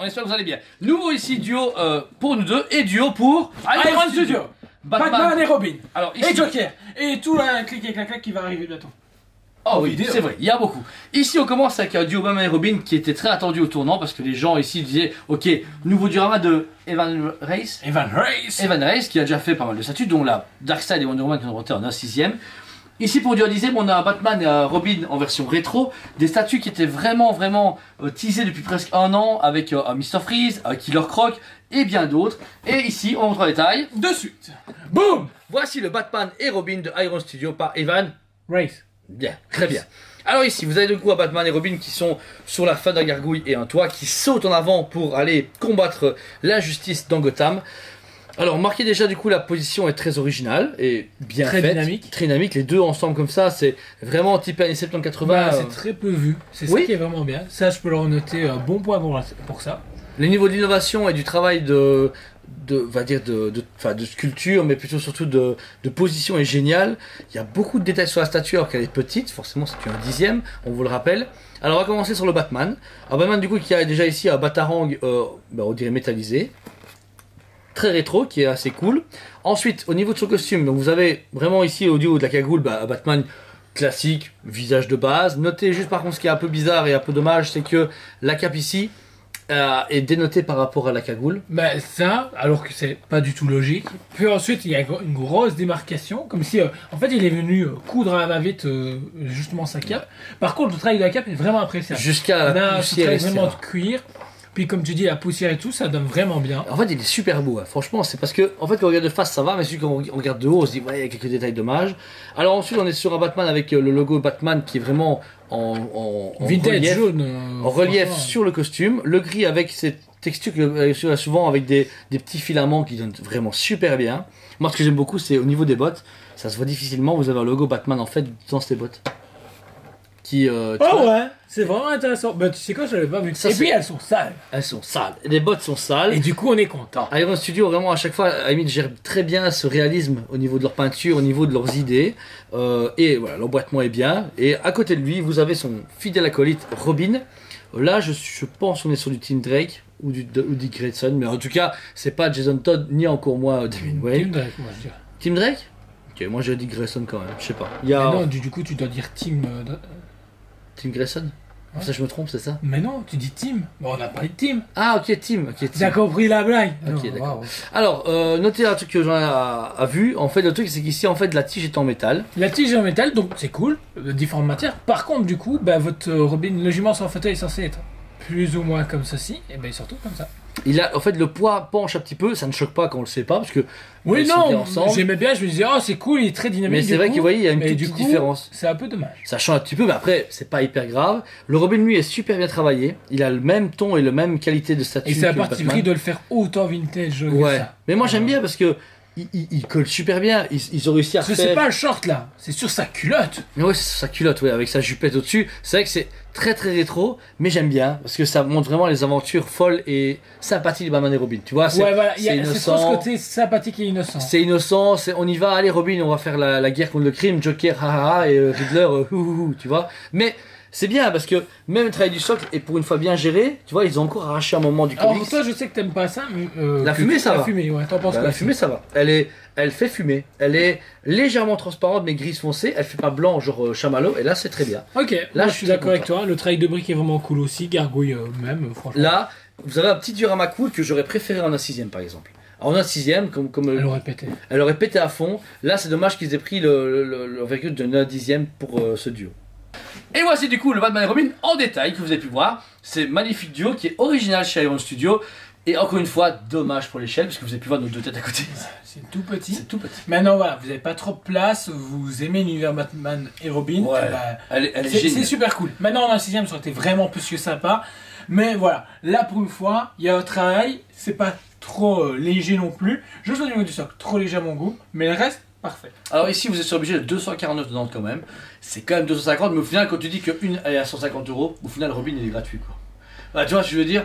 on espère que vous allez bien. Nouveau ici duo pour nous deux et duo pour Iron Studio. Batman et Robin. Alors, ici... Et Joker. Et tout un clic et clac qui va arriver bientôt. Oh oui, c'est vrai, il y a beaucoup. Ici, on commence avec un duo Batman et Robin qui était très attendu au tournant parce que les gens ici disaient ok, nouveau diorama de Evan Reis. Evan Reis Qui a déjà fait pas mal de statues, dont la Darkseid et Wonder Woman qui ont monté en 1/6. Ici, pour dualiser, on a un Batman et un Robin en version rétro. Des statues qui étaient vraiment teasées depuis presque un an avec un Mr. Freeze, un Killer Croc et bien d'autres. Et ici, on montre les tailles. de suite. Boum. Voici le Batman et Robin de Iron Studio par Evan Reis. Bien, très bien. Alors ici, vous avez du coup un Batman et Robin qui sont sur la fin d'un gargouille et un toit, qui sautent en avant pour aller combattre l'injustice dans Gotham. Alors, remarquez déjà du coup la position est très originale et bien très faite, dynamique. Très dynamique, les deux ensemble comme ça, c'est vraiment type années 70-80. Bah, c'est très peu vu, c'est ça qui est vraiment bien. Ça, je peux leur noter un bon point pour ça. Les niveaux d'innovation et du travail de sculpture, mais plutôt surtout de position est génial. Il y a beaucoup de détails sur la statue alors qu'elle est petite, forcément c'est un 10e, on vous le rappelle. Alors on va commencer sur le Batman. Alors Batman du coup qui a déjà ici un batarang, on dirait métallisé. Très rétro, qui est assez cool. Ensuite, au niveau de son costume, donc vous avez vraiment ici au niveau de la cagoule, un Batman classique, visage de base. Notez juste par contre ce qui est un peu bizarre et un peu dommage, c'est que la cape ici est dénotée par rapport à la cagoule. Bah ça, alors que c'est pas du tout logique. Puis ensuite, il y a une grosse démarcation, comme si en fait il est venu coudre à la va-vite justement sa cape. Par contre, le travail de la cape est vraiment appréciable. Jusqu'à la poussière, vraiment de cuir. Puis comme tu dis, la poussière et tout, ça donne vraiment bien. En fait, il est super beau, hein. Franchement, c'est parce que, en fait, quand on regarde de face, ça va, mais quand on regarde de haut, on se dit, ouais, il y a quelques détails dommages. Alors ensuite, on est sur un Batman avec le logo Batman qui est vraiment en vintage relief, jaune. en relief sur le costume. Le gris avec cette texture que souvent avec des petits filaments qui donnent vraiment super bien. Moi, ce que j'aime beaucoup, c'est au niveau des bottes, ça se voit difficilement. Vous avez un logo Batman en fait dans ces bottes. Ouais, c'est vraiment intéressant. Bah, tu sais quoi, je l'avais pas vu. Et puis elles sont sales. Elles sont sales. Les bottes sont sales. Et du coup, on est content. Iron Studio, vraiment, à chaque fois, Amy gère très bien ce réalisme au niveau de leur peinture, au niveau de leurs idées. Et voilà, l'emboîtement est bien. Et à côté de lui, vous avez son fidèle acolyte Robin. Là, je pense qu'on est sur du Tim Drake ou Dick Grayson. Mais en tout cas, c'est pas Jason Todd ni encore moi Damian Wayne. Tim Drake, moi je dirais. Tim Drake? Ok, moi j'ai dit Grayson quand même, je sais pas. Mais non, du coup, tu dois dire Tim. Tim Grayson? Ouais. Ça je me trompe, c'est ça? Mais non, tu dis Tim. Bon, on a parlé de Tim. Ah ok, Tim. T'as compris la blague? Ok, d'accord. Wow. Alors, notez un truc que j'en ai vu. En fait, le truc c'est qu'ici, en fait, la tige est en métal. La tige est en métal, donc c'est cool, différentes matières. Par contre, du coup, votre Robin, logiquement, son fauteuil est censé être plus ou moins comme ceci, et ben surtout comme ça. Il a, en fait, le poids penche un petit peu, ça ne choque pas quand on le sait pas, parce que. Oui, non, j'aimais bien, je me disais, oh, c'est cool, il est très dynamique. Mais c'est vrai que vous voyez, il y a une petite différence. C'est un peu dommage. Ça change un petit peu, mais après, c'est pas hyper grave. Le Robin, lui, est super bien travaillé. Il a le même ton et la même qualité de statue. Et c'est à parti pris de le faire autant vintage. Ouais. Ça. Mais moi, j'aime bien parce que. Il colle super bien, ils ont réussi à faire... C'est pas le short là, c'est sur sa culotte. Mais ouais, c'est sur sa culotte, ouais, avec sa jupette au-dessus. C'est vrai que c'est très rétro, mais j'aime bien, parce que ça montre vraiment les aventures folles et sympathiques de Batman et Robin, tu vois. Ouais, voilà, c'est trop ce côté sympathique et innocent. C'est innocent, on y va, allez Robin, on va faire la guerre contre le crime, Joker, haha, et Riddler, tu vois. Mais... c'est bien parce que même le travail du socle est pour une fois bien géré. Tu vois, ils ont encore arraché un moment du comics. Alors toi, je sais que t'aimes pas ça. La fumée, ça va. La fumée, ouais. T'en penses quoi? La fumée, ça va. Elle fait fumer. Elle est légèrement transparente mais grise foncée. Elle fait pas blanc genre chamallow. Et là, c'est très bien. Ok. Là, je suis d'accord avec toi. Le travail de brique est vraiment cool aussi. Gargouille même, franchement. Là, vous avez un petit diorama cool que j'aurais préféré en un 6e par exemple. En un 6e, comme elle aurait pété. Elle aurait pété à fond. Là, c'est dommage qu'ils aient pris l'envergure de 1/10e pour ce duo. Et voici du coup le Batman et Robin en détail que vous avez pu voir. C'est magnifique duo qui est original chez Iron Studio. Et encore une fois, dommage pour l'échelle parce que vous avez pu voir nos deux têtes à côté. C'est tout petit. C'est tout petit. Maintenant voilà, vous n'avez pas trop de place, vous aimez l'univers Batman et Robin. Ouais, elle est géniale. C'est super cool. Maintenant en un 6e, ça aurait été vraiment plus que sympa. Mais voilà, là pour une fois, il y a un travail, c'est pas trop léger non plus. Juste au niveau du socle, trop léger à mon goût. Mais le reste, parfait. Alors ici vous êtes sur le budget de 249 de Nantes quand même. C'est quand même 250, mais au final quand tu dis qu'une est à 150 €, au final Robin il est gratuit quoi. Bah, tu vois je veux dire,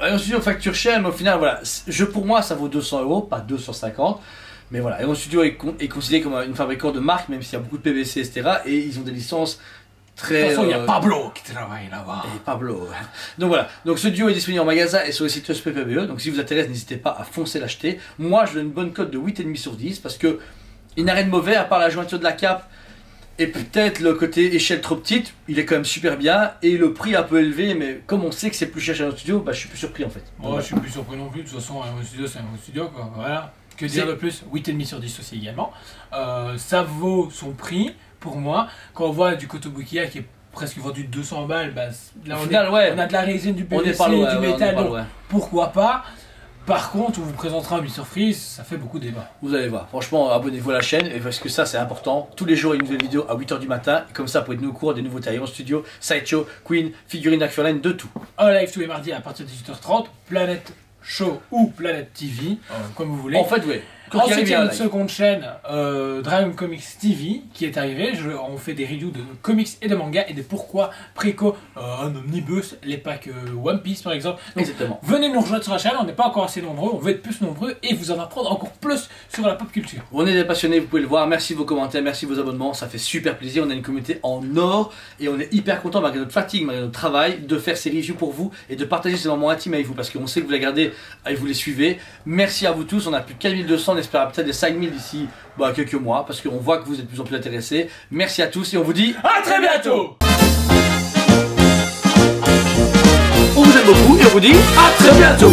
Iron Studio facture cher mais au final voilà, pour moi ça vaut 200 €, pas 250. Mais voilà, Iron Studio est considéré comme une fabricant de marque même s'il y a beaucoup de PVC etc. Et ils ont des licences très... De toute façon, il y a Pablo qui travaille là-bas. Et Pablo. Donc voilà, donc ce duo est disponible en magasin et sur le site ESPPBE, donc si vous intéresse, n'hésitez pas à foncer l'acheter. Moi, je donne une bonne cote de 8,5 sur 10 parce que il n'a rien de mauvais à part la jointure de la cape et peut-être le côté échelle trop petite, il est quand même super bien et le prix un peu élevé, mais comme on sait que c'est plus cher chez notre studio, bah, je suis plus surpris en fait. Moi, je suis plus surpris non plus, de toute façon, un studio, c'est un studio, quoi. Voilà. Que dire de plus? 8,5 sur 10 aussi également. Ça vaut son prix pour moi. Quand on voit du Kotobukiya qui est presque vendu 200 balles, bah, là on a de la résine, du PVC, du métal, donc pourquoi pas. Par contre, on vous présentera un Mr Freeze, ça fait beaucoup de débats. Vous allez voir, franchement, abonnez-vous à la chaîne, et parce que ça c'est important. Tous les jours, il y a une nouvelle vidéo à 8h du matin, et comme ça, vous pouvez être au courant des nouveaux tailles en studio, Sideshow, Queen, figurines McFarlane, de tout. Un live tous les mardis à partir de 18h30, Planète Show ou Planète TV, comme vous voulez. En fait, oui. Ensuite, il y a une seconde chaîne, Dragon Comics TV, qui est arrivée. On fait des reviews de comics et de mangas et de pourquoi préco, un omnibus, les packs One Piece par exemple. Donc, exactement. Venez nous rejoindre sur la chaîne, on n'est pas encore assez nombreux, on veut être plus nombreux et vous en apprendre encore plus sur la pop culture. On est des passionnés, vous pouvez le voir. Merci de vos commentaires, merci de vos abonnements, ça fait super plaisir. On a une communauté en or et on est hyper content malgré notre fatigue, malgré notre travail, de faire ces reviews pour vous et de partager ces moments intimes avec vous parce qu'on sait que vous les regardez et vous les suivez. Merci à vous tous, on a plus de 4200, on espère peut-être des 5000 d'ici quelques mois parce qu'on voit que vous êtes de plus en plus intéressés. Merci à tous et on vous dit à très bientôt. On vous aime beaucoup et on vous dit à très bientôt.